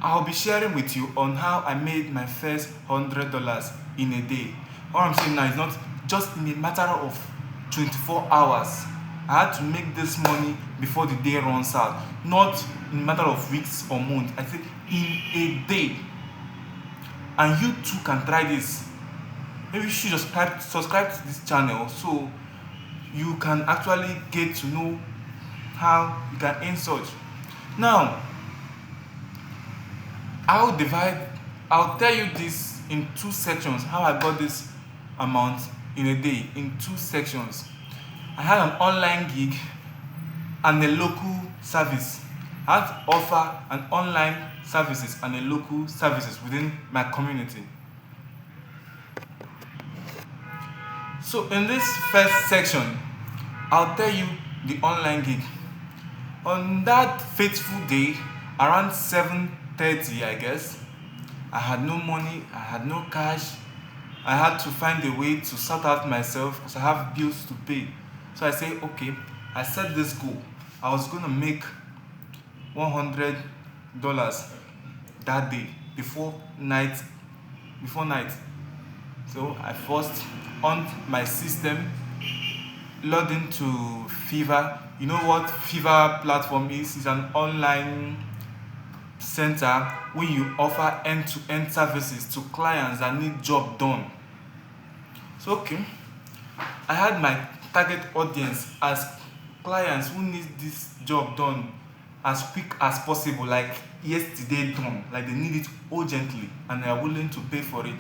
I'll be sharing with you on how I made my first $100 in a day. What I'm saying now is not just in a matter of 24 hours. I had to make this money before the day runs out, not in a matter of weeks or months. I said in a day. And you too can try this. Maybe you should just subscribe to this channel so you can actually get to know how you can earn such. Now, I'll tell you this in two sections, how I got this amount in a day in two sections. I had an online gig and a local service. I had to offer an online services and a local services within my community. So in this first section, I'll tell you the online gig. On that fateful day, around 7:30, I guess, I had no money, I had no cash. I had to find a way to sort out myself because I have bills to pay. So I say, okay, I set this goal. I was gonna make $100 that day before night. Before night. So I first on my system, logged into Fiverr. You know what Fiverr platform is? It's an online center where you offer end-to-end services to clients that need job done. So okay, I had my target audience as clients who need this job done as quick as possible, like yesterday done, like they need it urgently and they are willing to pay for it.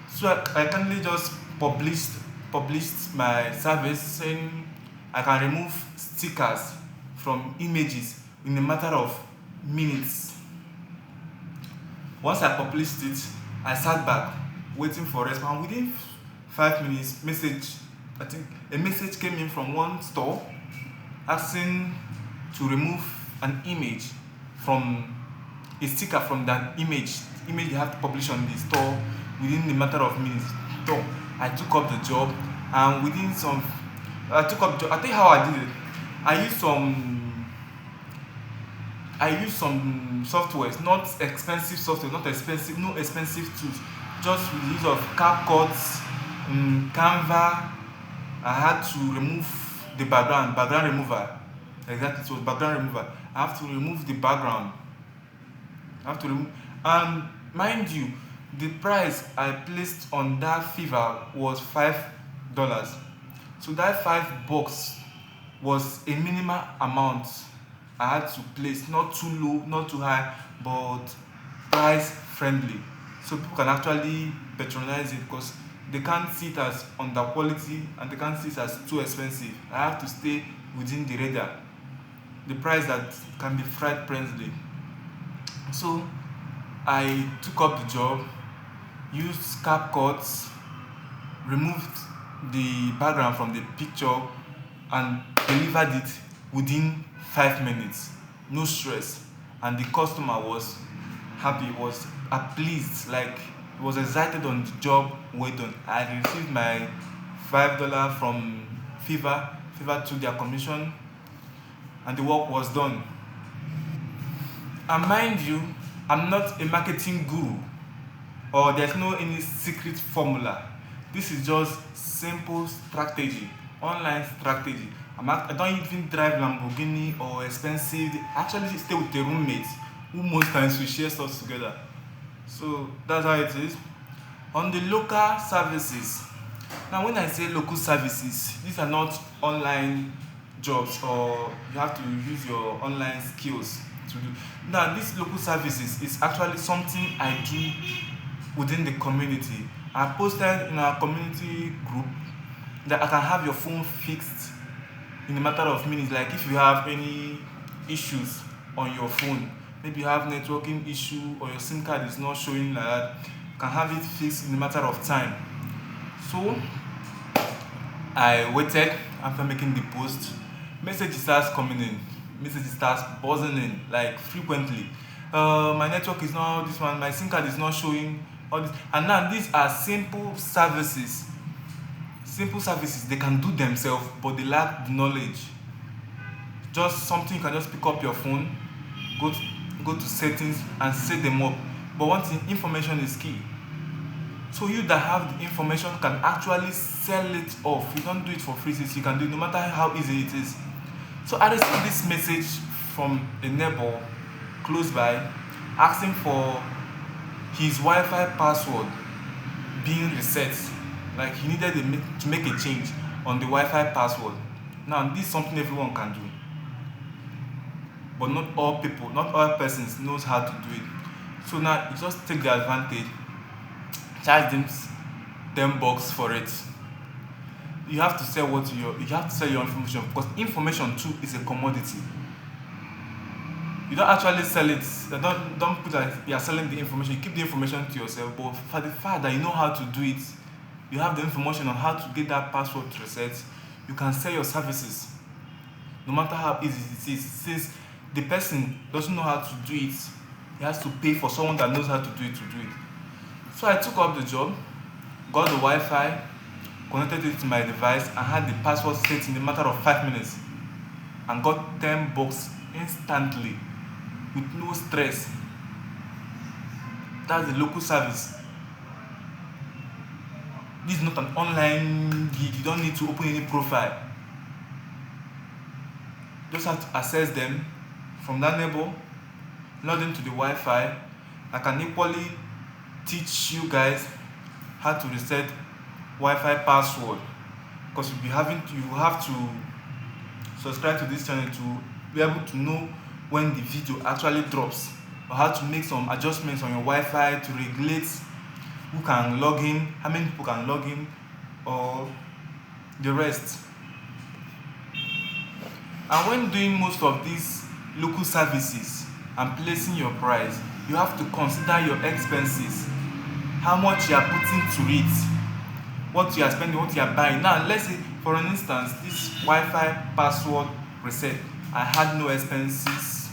So I kindly just published my service saying I can remove stickers from images in a matter of minutes. Once I published it, I sat back waiting for response. Within 5 minutes, I think a message came in from one store asking to remove an image from a sticker from that image they have to publish on the store within a matter of minutes. So I took up the job, and within some I took up the job. I think how I did it. I used some softwares, not expensive software, not expensive, no expensive tools, just with the use of CapCut, Canva. I had to remove the background remover. Exactly, it was background remover. I have to remove the background. And mind you, the price I placed on that Fiverr was $5. So that $5 was a minimal amount I had to place, not too low, not too high, but price friendly. So people can actually patronize it because they can't see it as under quality and they can't see it as too expensive. I have to stay within the radar, the price that can be fried friendly. So I took up the job, used CapCut, removed the background from the picture, and delivered it within 5 minutes. No stress. And the customer was happy, was pleased, like he was excited on the job well done. I received my $5 from Fiverr to their commission, and the work was done. And mind you, I'm not a marketing guru, or there's no any secret formula. This is just simple strategy, online strategy. I don't even drive Lamborghini or expensive. I actually stay with a roommate who most times we share stuff together. So that's how it is. On the local services. Now when I say local services, these are not online jobs or you have to use your online skills to do. Now these local services is actually something I do within the community. I posted in our community group that I can have your phone fixed in a matter of minutes. Like if you have any issues on your phone, maybe you have networking issue or your SIM card is not showing like that, you can have it fixed in a matter of time. So I waited after making the post. Message starts coming in. Message starts buzzing in like frequently. My network is not this one. My SIM card is not showing all this. And now these are simple services. Simple services they can do themselves, but they lack the knowledge. Just something you can just pick up your phone, go to go to settings and set them up. But one thing, information is key. So you that have the information can actually sell it off. You don't do it for free, since you can do it no matter how easy it is. So I received this message from a neighbor close by asking for his Wi-Fi password being reset. Like he needed to make a change on the Wi-Fi password. Now this is something everyone can do, but not all people, not all persons knows how to do it. So now you just take the advantage, charge them $10 for it. You have to sell you have to sell your information, because information too is a commodity. You don't actually sell it. Don't put that you are selling the information. You keep the information to yourself. But for the fact that you know how to do it, you have the information on how to get that password reset, you can sell your services. No matter how easy it is, since the person doesn't know how to do it, he has to pay for someone that knows how to do it. So I took up the job, got the Wi-Fi, connected it to my device, and had the password set in a matter of 5 minutes, and got $10 instantly with no stress. That's the local service. This is not an online gig. You don't need to open any profile. Just have to access them from that neighbor, log into the Wi-Fi. I can equally teach you guys how to reset Wi-Fi password, because you have to subscribe to this channel to be able to know when the video actually drops, or how to make some adjustments on your Wi-Fi to regulate who can log in, how many people can log in, or the rest. And when doing most of these local services and placing your price, you have to consider your expenses, how much you are putting to it, what you are spending, what you are buying. Now let's say for an instance, this Wi-Fi password reset, I had no expenses,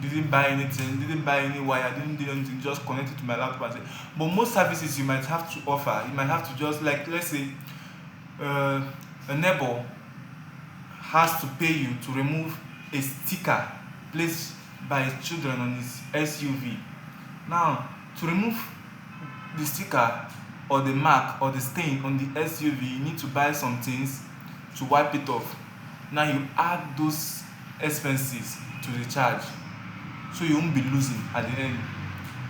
didn't buy anything, didn't buy any wire, didn't do anything, just connect it to my laptop and say. But most services you might have to offer, you might have to just, like, let's say a neighbor has to pay you to remove a sticker placed by his children on his SUV. Now to remove the sticker or the mark or the stain on the SUV, you need to buy some things to wipe it off. Now you add those expenses to the charge, so you won't be losing at the end.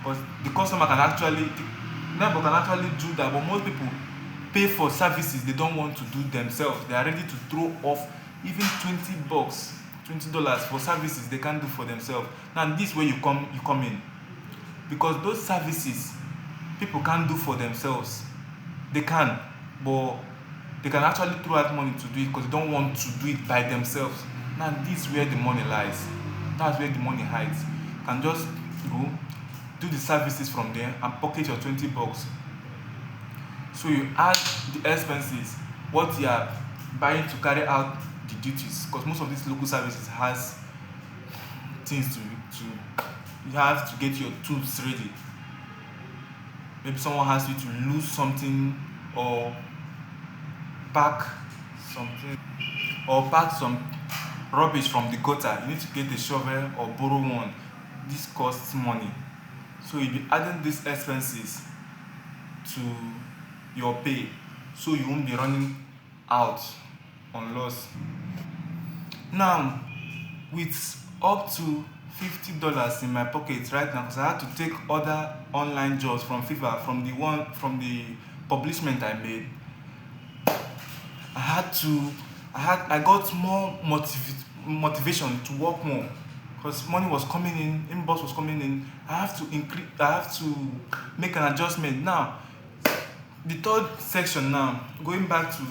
But the customer can actually, the neighbor can actually do that. But most people pay for services they don't want to do themselves. They are ready to throw off even $20 for services they can't do for themselves. Now this way you come in, because those services people can't do for themselves. They can, but they can actually throw out money to do it because they don't want to do it by themselves. Now this is where the money lies. That's where the money hides. You can just go do the services from there and pocket your $20. So you add the expenses, what you are buying to carry out the duties, because most of these local services has things to you have to get your tools ready. Maybe someone has you to lose something, or pack something, or pack some rubbish from the gutter. You need to get a shovel or borrow one. This costs money. So you'll be adding these expenses to your pay, so you won't be running out on loss. Now, with up to $50 in my pocket right now, because I had to take other online jobs from FIFA, from the publishment I made, I got more motivation to work more, because money was coming in, inbox was coming in. I have to make an adjustment. Now the third section, now going back to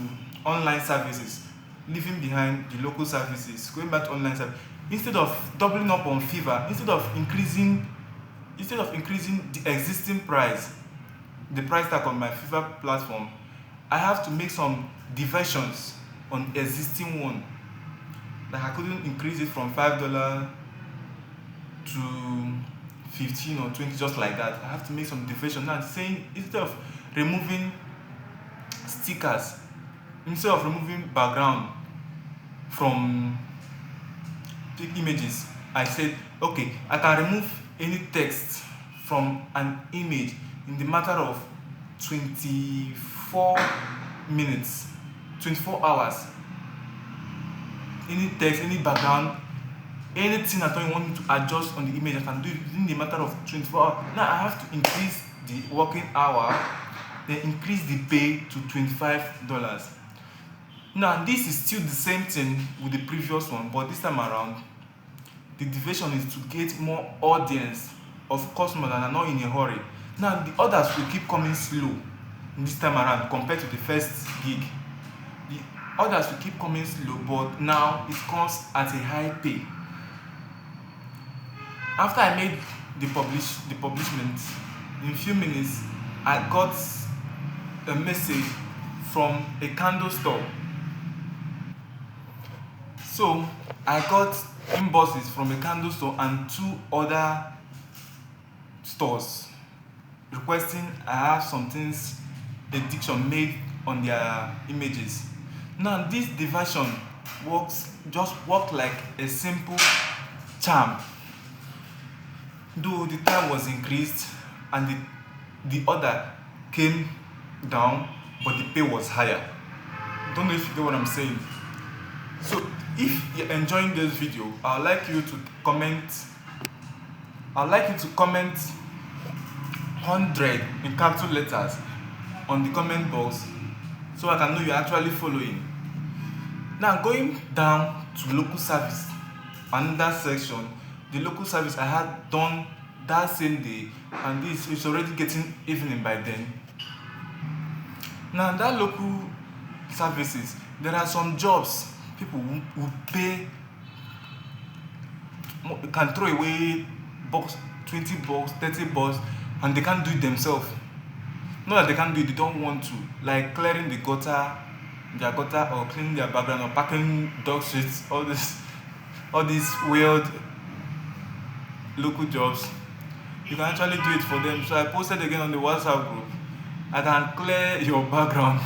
online services, leaving behind the local services, going back to online service. Instead of doubling up on FIFA, instead of increasing the existing price, the price tag on my FIFA platform, I have to make some diversions on the existing one. Like I couldn't increase it from $5 to 15 or 20 just like that. I have to make some diversion. Now saying, instead of removing stickers, instead of removing background from the images, I said, okay, I can remove any text from an image in the matter of 24 minutes, 24 hours. Any text, any background, anything at all you want me to adjust on the image, I can do it within the matter of 24 hours. Now I have to increase the working hour, then increase the pay to $25. Now this is still the same thing with the previous one, but this time around the deviation is to get more audience of customers that are not in a hurry. Now the others will keep coming slow this time around compared to the first gig. The others will keep coming slow, but now it comes at a high pay. After I made the publishment, in a few minutes I got a message from a candle store. So I got invoices from a candle store and 2 other stores requesting I have some things edition made on their images. Now this diversion worked like a simple charm. Though the time was increased and the order came down, but the pay was higher. Don't know if you get what I'm saying. So if you're enjoying this video, I'd like you to comment 100 in capital letters on the comment box so I can know you're actually following. Now going down to local service, another section. The local service I had done that same day, and this is already getting evening by then. Now that local services, there are some jobs people who pay, can throw away box, $20, $30, and they can't do it themselves. Not that they can't do it, they don't want to, like clearing their gutter, or cleaning their background, or packing dog shit, all these weird local jobs. You can actually do it for them. So I posted again on the WhatsApp group. I can clear your background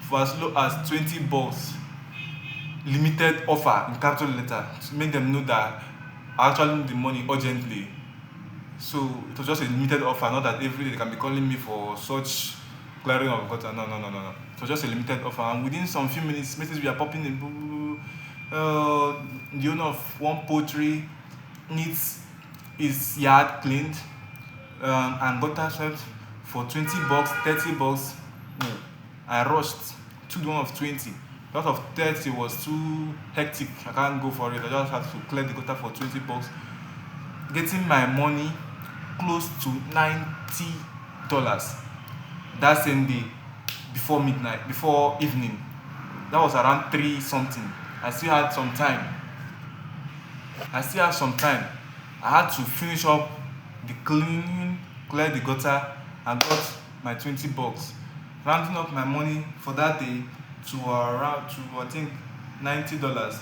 for as low as $20. Limited offer in capital letter to make them know that I actually need the money urgently. So it was just a limited offer, not that every day they can be calling me for such clearing of gutter. No. It was just a limited offer, and within some few minutes, messages we are popping in. The owner of one poultry needs his yard cleaned and gutter swept for $20, $30. No, I rushed to the one of 20. That of 30 was too hectic. I can't go for it. I just have to clear the gutter for $20. Getting my money close to $90 that same day, before midnight, before evening. That was around 3 something. I still had some time. I had to finish up the cleaning, clear the gutter, and got my $20. Rounding up my money for that day to I think $90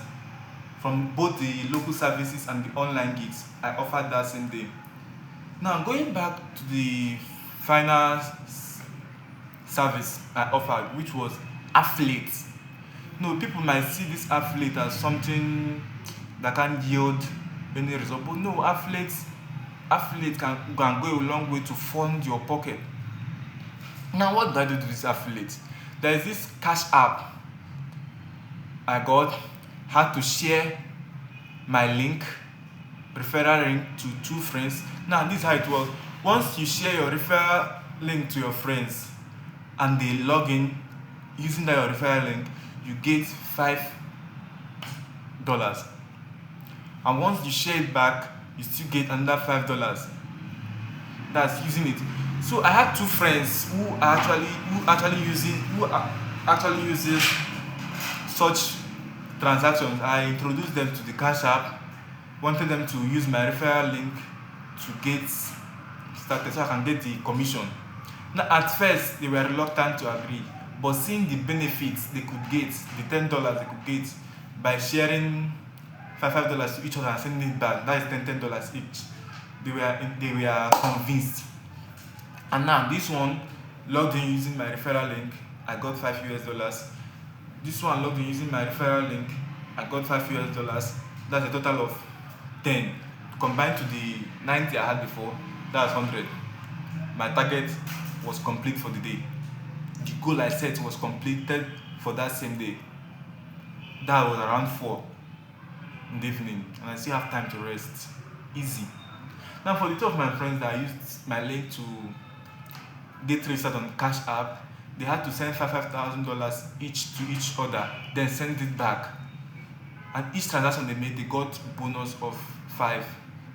from both the local services and the online gigs I offered that same day. Now going back to the final service I offered, which was affiliate. No, people might see this affiliate as something that can yield any result, but no, affiliate can go a long way to fund your pocket. Now what did I do to this affiliate? There is this Cash App I had to share my link, referral link, to 2 friends. Now this is how it works. Once you share your referral link to your friends and they log in using that your referral link, you get $5. And once you share it back, you still get another $5. That's using it. So I had 2 friends who actually uses such transactions. I introduced them to the Cash App, wanted them to use my referral link to get started so I can get the commission. Now at first they were reluctant to agree, but seeing the benefits they could get, the $10 they could get by sharing $5 to each other and sending it back, that is $10 each, they were convinced. And now this one logged in using my referral link, I got $5. This one logged in using my referral link, I got $5. That's a total of 10. combined to the 90 I had before, that's 100. My target was complete for the day. The goal I set was completed for that same day. That was around 4 in the evening, and I still have time to rest. Easy. Now, for the two of my friends that used my link to get registered on Cash App, they had to send $5,000 each to each other, then send it back. And each transaction they made, they got bonus of 5.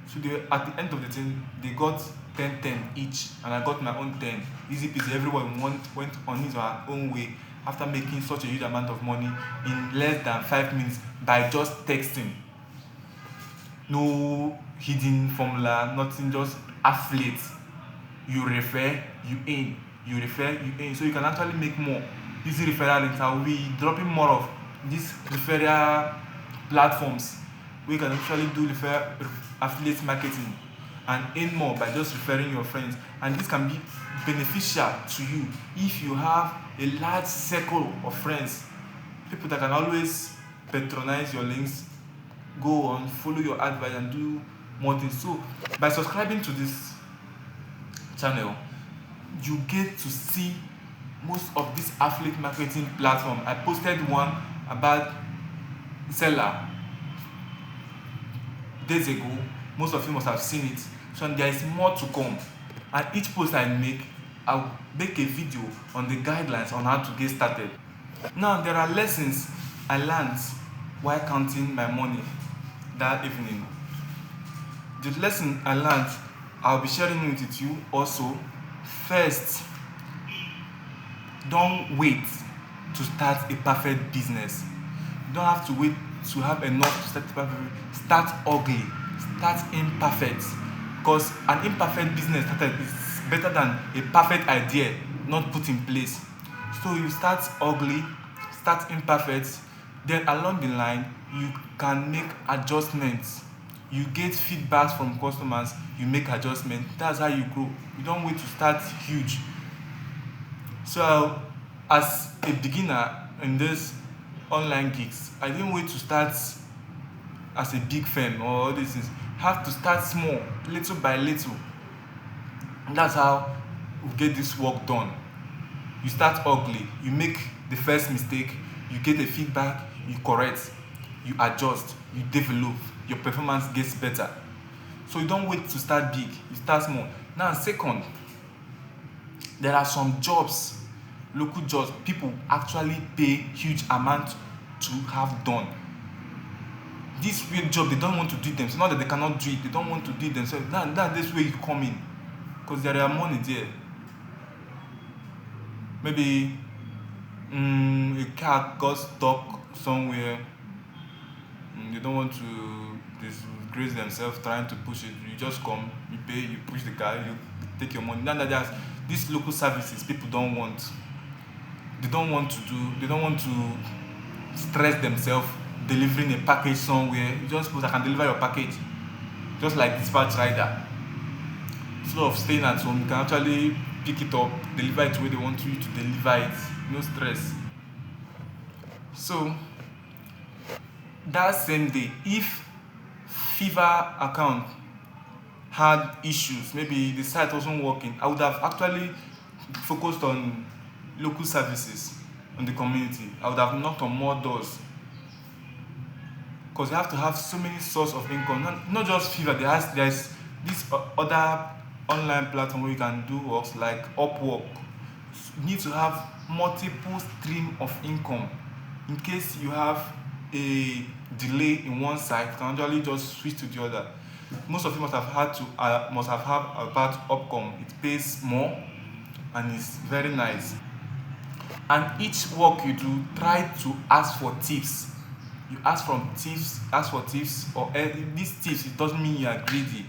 So at the end of the thing, they got 10 each, and I got my own 10. Easy peasy. Everyone went on his or her own way after making such a huge amount of money in less than 5 minutes by just texting. No hidden formula, nothing, just affiliate. You refer, you earn. You refer, you earn. So you can actually make more. Easy referral links. I will be dropping more of these referral platforms where you can actually do affiliate marketing and earn more by just referring your friends. And this can be beneficial to you if you have a large circle of friends, people that can always patronize your links, go on, follow your advice, and do more things. So by subscribing to this channel, you get to see most of this affiliate marketing platform. I posted one about Seller days ago. Most of you must have seen it. So there is more to come. And each post I make, I'll make a video on the guidelines on how to get started. Now, there are lessons I learned while counting my money that evening. The lesson I learned, I'll be sharing it with you also. First, don't wait to start a perfect business. You don't have to wait to have enough to start a perfect. Start ugly, start imperfect, because an imperfect business started is better than a perfect idea not put in place. So you start ugly, start imperfect, then along the line you can make adjustments. You get feedbacks from customers, you make adjustments. That's how you grow. You don't wait to start huge. So as a beginner in this online gigs, I didn't wait to start as a big firm or all these things. Have to start small, little by little. And that's how we get this work done. You start ugly, you make the first mistake, you get the feedback, you correct, you adjust, you develop, your performance gets better. So you don't wait to start big, you start small. Now, second, there are some jobs, local jobs, people actually pay huge amount to have done. This weird job, they don't want to do it themselves. Not that they cannot do it, they don't want to do it themselves. That's where you come in, because there are money there. Maybe a car got stuck somewhere. They don't want to disgrace themselves trying to push it. You just come, you pay, you push the car, you take your money. Now that there's these local services, people don't want. They don't want to stress themselves delivering a package somewhere. You just suppose I can deliver your package, just like dispatch rider. Instead of staying at home, you can actually pick it up, deliver it where they want you to deliver it. No stress. So that same day, if Fiverr account had issues, maybe the site wasn't working, I would have actually focused on local services in the community. I would have knocked on more doors, because you have to have so many sources of income. Not just Fiverr. There's this other online platform where you can do works like Upwork. You need to have multiple streams of income. In case you have a delay in one site, you can actually just switch to the other. Most of you must have had about Upcom. It pays more and it's very nice. And each work you do, try to ask for tips. You ask for tips, or these tips, it doesn't mean you are greedy.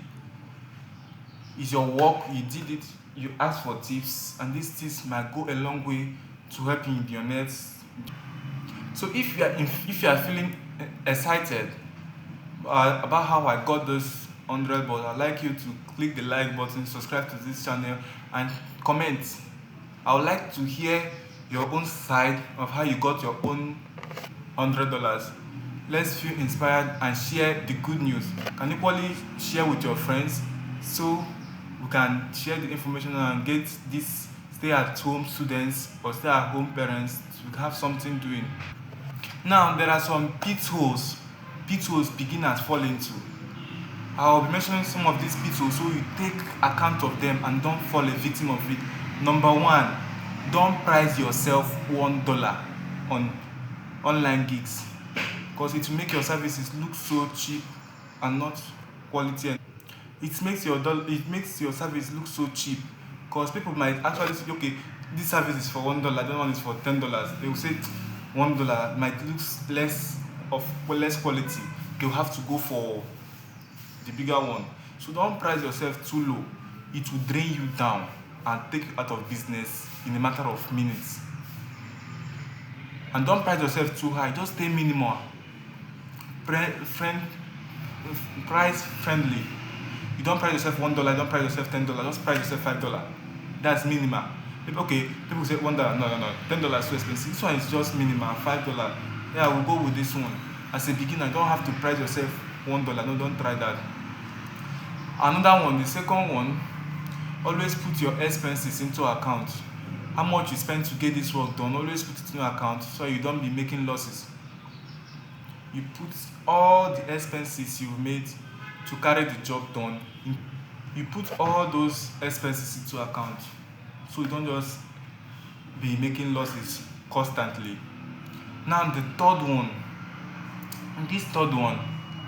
It's your work, you did it, you ask for tips, and these tips might go a long way to help you in your next. So if you are feeling excited about how I got those 100 bucks, I'd like you to click the like button, subscribe to this channel, and comment. I would like to hear your own side of how you got your own $100. let's feel inspired and share the good news. You can equally share with your friends, so we can share the information and get these stay at home students or stay at home parents to have something doing. Now there are some pitholes beginners fall into. I will be mentioning some of these pitholes so you take account of them and don't fall a victim of it. Number one, don't price yourself $1 on online gigs, because it will make your services look so cheap and not quality. It makes your service look so cheap, because people might actually say, okay, this service is for $1, that one is for $10. They will say $1 might look less quality. They'll have to go for the bigger one. So don't price yourself too low. It will drain you down and take you out of business in a matter of minutes. And don't price yourself too high. Just stay minimal. Price friendly. You don't price yourself $1, don't price yourself $10, just price yourself $5. That's minimal. People say $1, no, $10 is too expensive. This one is just minimal, $5. Yeah, we'll go with this one. As a beginner, you don't have to price yourself $1. No, don't try that. Another one, the second one, always put your expenses into account. How much you spend to get this work done, always put it into account so you don't be making losses. You put all the expenses you've made to carry the job done, you put all those expenses into account so you don't just be making losses constantly. Now the third one,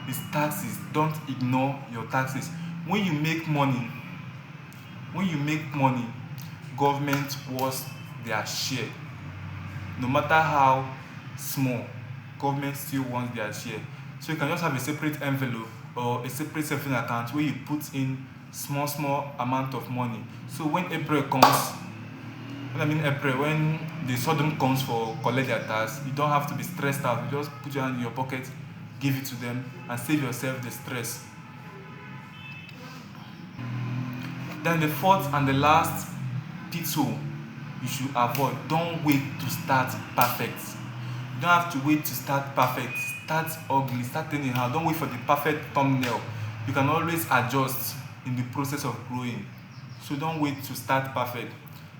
is taxes. Don't ignore your taxes. When you make money, government wants their share. No matter how small, government still wants their share. So you can just have a separate envelope or a separate saving account where you put in small amount of money. So when April comes, when the sudden comes for collect their tax, you don't have to be stressed out. You just put your hand in your pocket, give it to them, and save yourself the stress. Then the fourth and the last pitfall you should avoid: don't wait to start perfect. You don't have to wait to start perfect. Start ugly, start anyhow. Don't wait for the perfect thumbnail. You can always adjust in the process of growing. So don't wait to start perfect.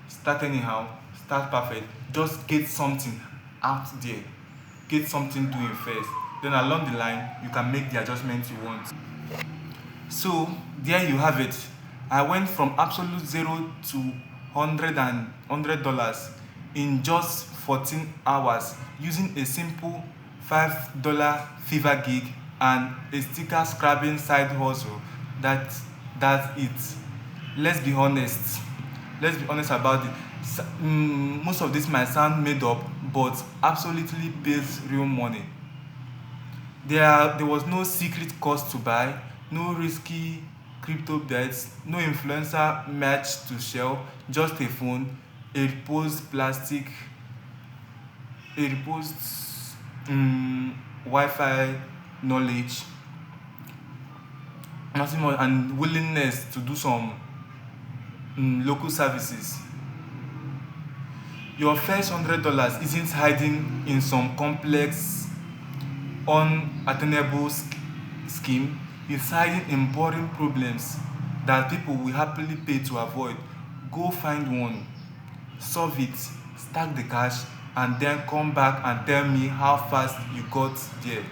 Start anyhow, start perfect. Just get something out there. Get something doing first. Then along the line, you can make the adjustments you want. So there you have it. I went from absolute zero to $100 in just 14 hours using a simple $5 Fiverr gig and a sticker scrapping side hustle. That's it. Let's be honest about it. Most of this might sound made up, but absolutely pays real money. There was no secret cost to buy, no risky crypto bets, no influencer merch to sell, just a phone, a reposed Wi-Fi knowledge, nothing more, and willingness to do some local services. Your first $100 isn't hiding in some complex, unattainable scheme. It's hiding in boring problems that people will happily pay to avoid. Go find one, solve it, stack the cash, and then come back and tell me how fast you got there.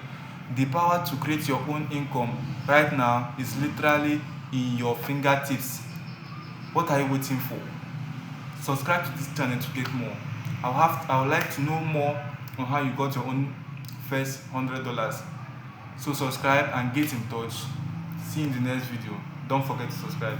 The power to create your own income right now is literally in your fingertips. What are you waiting for? Subscribe to this channel to get more. I would like to know more on how you got your own first $100. So subscribe and get in touch. See you in the next video. Don't forget to subscribe.